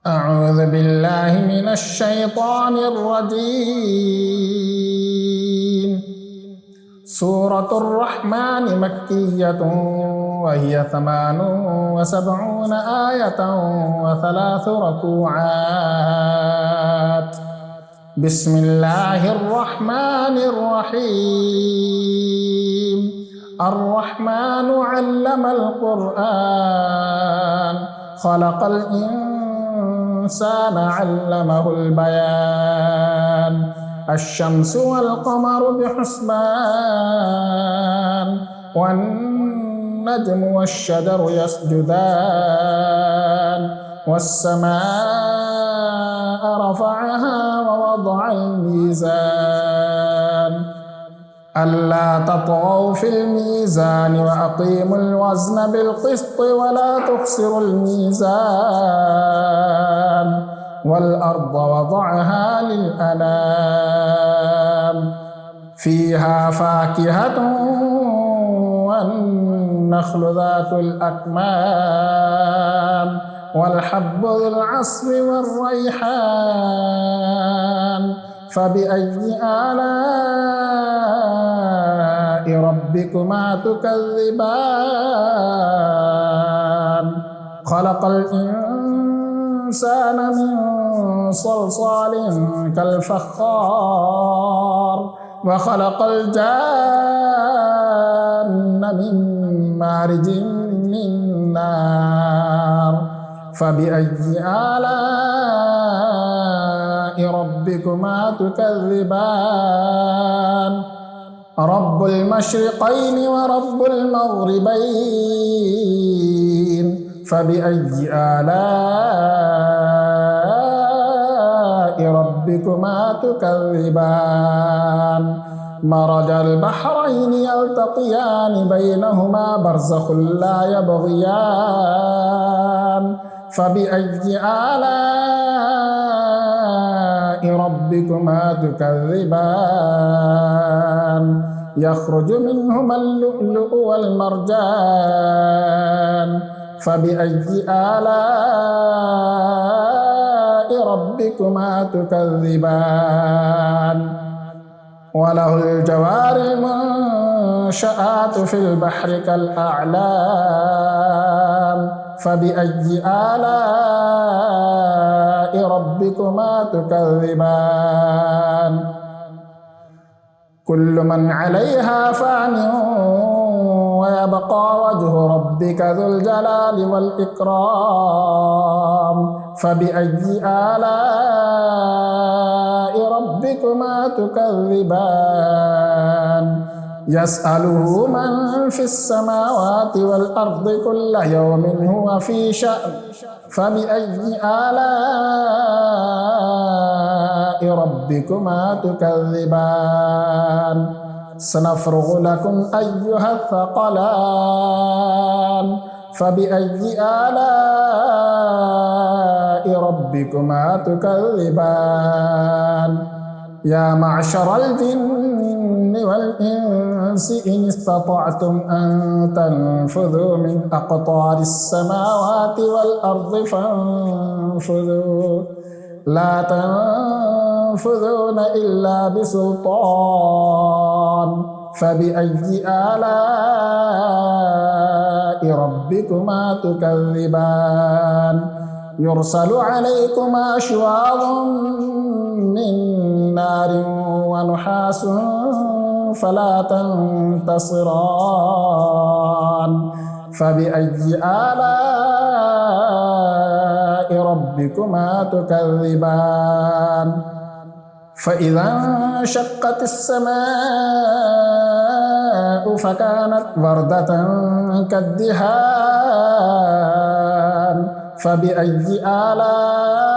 أعوذ بالله من الشيطان الرجيم. سورة الرحمن مكية وهي 78 آية و3 ركوعات. بسم الله الرحمن الرحيم. الرحمن علم القرآن خلق الإنسان علمه البيان. الشمس والقمر بحسبان والنجم والشجر يسجدان والسماء رفعها ووضع الميزان ألا تطغوا في الميزان وأقيموا الوزن بالقسط ولا تخسروا الميزان والأرض وضعها للأنام فيها فاكهة والنخل ذات الأكمام والحب ذو العصف والريحان. فبأي آلاء ربكما تكذبان؟ خلق الإنسان من صلصال كالفخار وخلق الجان من مارج من نار. فبأي آلاء ربكما تكذبان؟ رب المشرقين ورب المغربين. فبأي آلاء ربكما تكذبان؟ مرج البحرين يلتقيان بينهما برزخ لا يبغيان. فبأي آلاء ربكما تكذبان؟ يخرج منهما اللؤلؤ والمرجان. فبأي آلاء ربكما تكذبان؟ وله الجوار المنشآت في البحر كالأعلام. فبأي آلاء ربكما تكذبان؟ كل من عليها فان ويبقى وجه ربك ذو الجلال والإكرام. فبأي آلاء ربكما تكذبان؟ يسأله من في السماوات والأرض كل يوم هو في شأن. فبأي آلاء ربكما تكذبان؟ سنفرغ لكم أيها الثقلان. فبأي آلاء ربكما تكذبان؟ يا معشر الجن والإنس إن استطعتم أن تنفذوا من أقطار السماوات والأرض فانفذوا لا تنفذون إلا بسلطان. فبأي آلاء ربكما تكذبان؟ يرسل عليكما شواظ من نار ونحاس فلا تنتصران. فبأي آلاء ربكما تكذبان؟ فإذا انشقت السماء فكانت وردة كالدهان. فبأي آلاء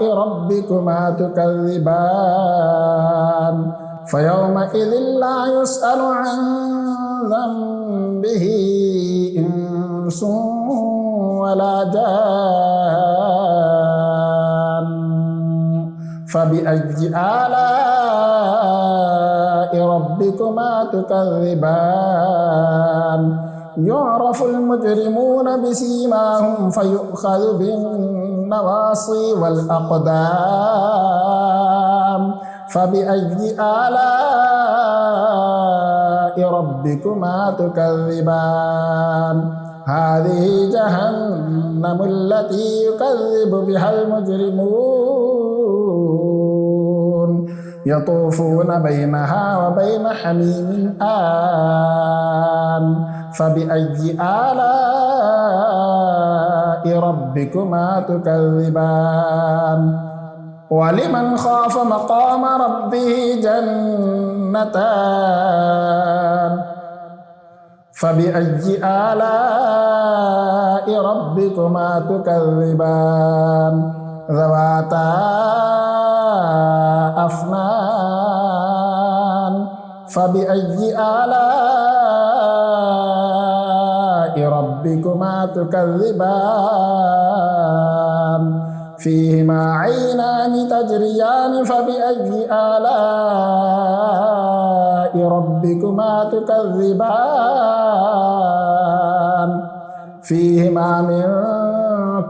ربكما تكذبان؟ فيومئذ لا يسأل عن ذنبه إنس ولا جان. فبأي آلاء ربكما تكذبان؟ يعرف المجرمون بسيماهم فيؤخذ بالنواصي والأقدام فبأي آلاء ربكما تكذبان هذه جهنم التي يكذب بها المجرمون يطوفون بينها وبين حميم آن فبأي آلاء ربكما تكذبان ولمن خاف مقام ربه جنتان فبأي آلاء ربكما تكذبان ذواتا أفنان فبأي آلاء ربكما تكذبان فيهما عينان تجريان فبأي آلاء ربكما تكذبان فيهما من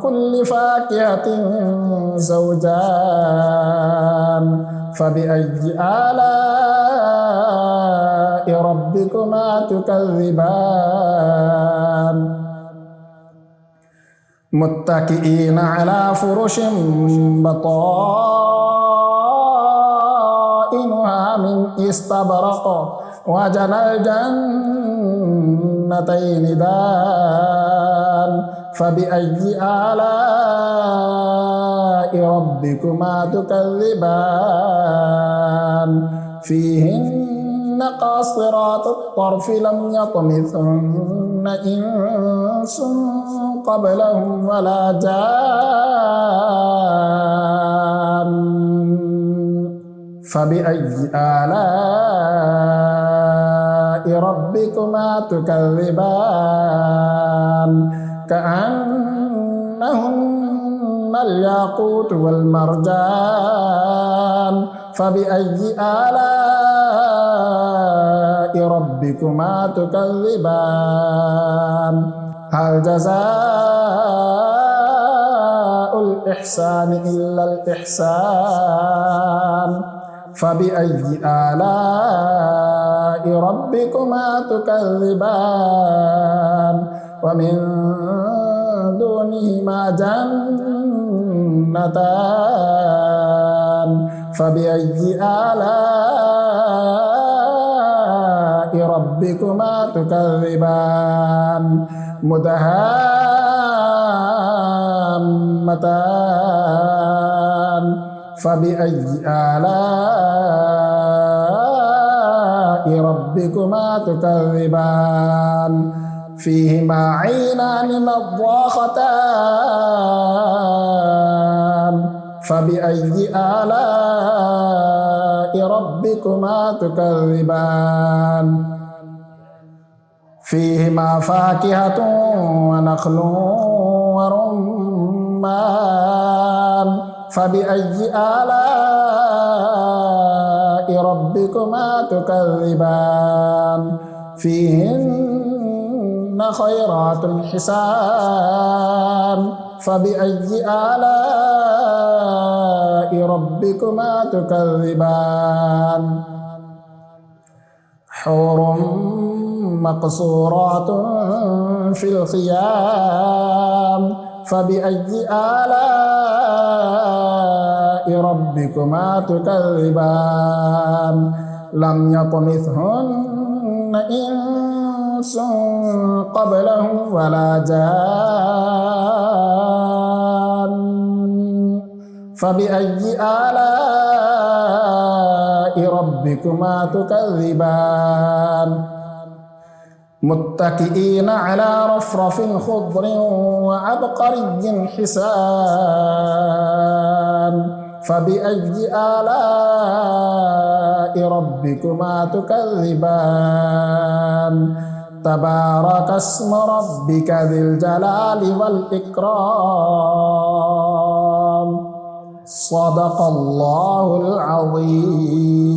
كل فاكهة زوجان فبأي آلاء ربكما تكذبان متكئين على فرش بطائنها من استبرق وجنى الجنتين دان فبأي آلاء ربكما تكذبان فيهن قاصرات الطرف لم يطمثهن إنس قبلهم ولا جان فبأي آلاء ربكما تكذبان كأنهن الياقوت والمرجان فبأي آلاء ربكما تكذبان هل جزاء الإحسان إلا الإحسان فبأي آلاء ربكما تكذبان ومن دونهما جنتان فبأي آلاء ربكما تكذبان مدهامتان فبأي آلاء ربكما تكذبان فيهما عينان نضاختان فبأي آلاء ربكما تكذبان فيهما فاكهة ونخل ورمان فبأي آلاء ربكما تكذبان فيهن خيرات حسان فبأي آلاء ربكما تكذبان حور مقصورات في الخيام فبأي آلاء ربكما تكذبان لم يطمثهن إنس قبلهم ولا جان فبأي آلاء ربكما تكذبان متكئين على رفرف خضر وعبقري حسان فبأي آلاء ربكما تكذبان تبارك اسم ربك ذي الجلال والإكرام صدق الله العظيم.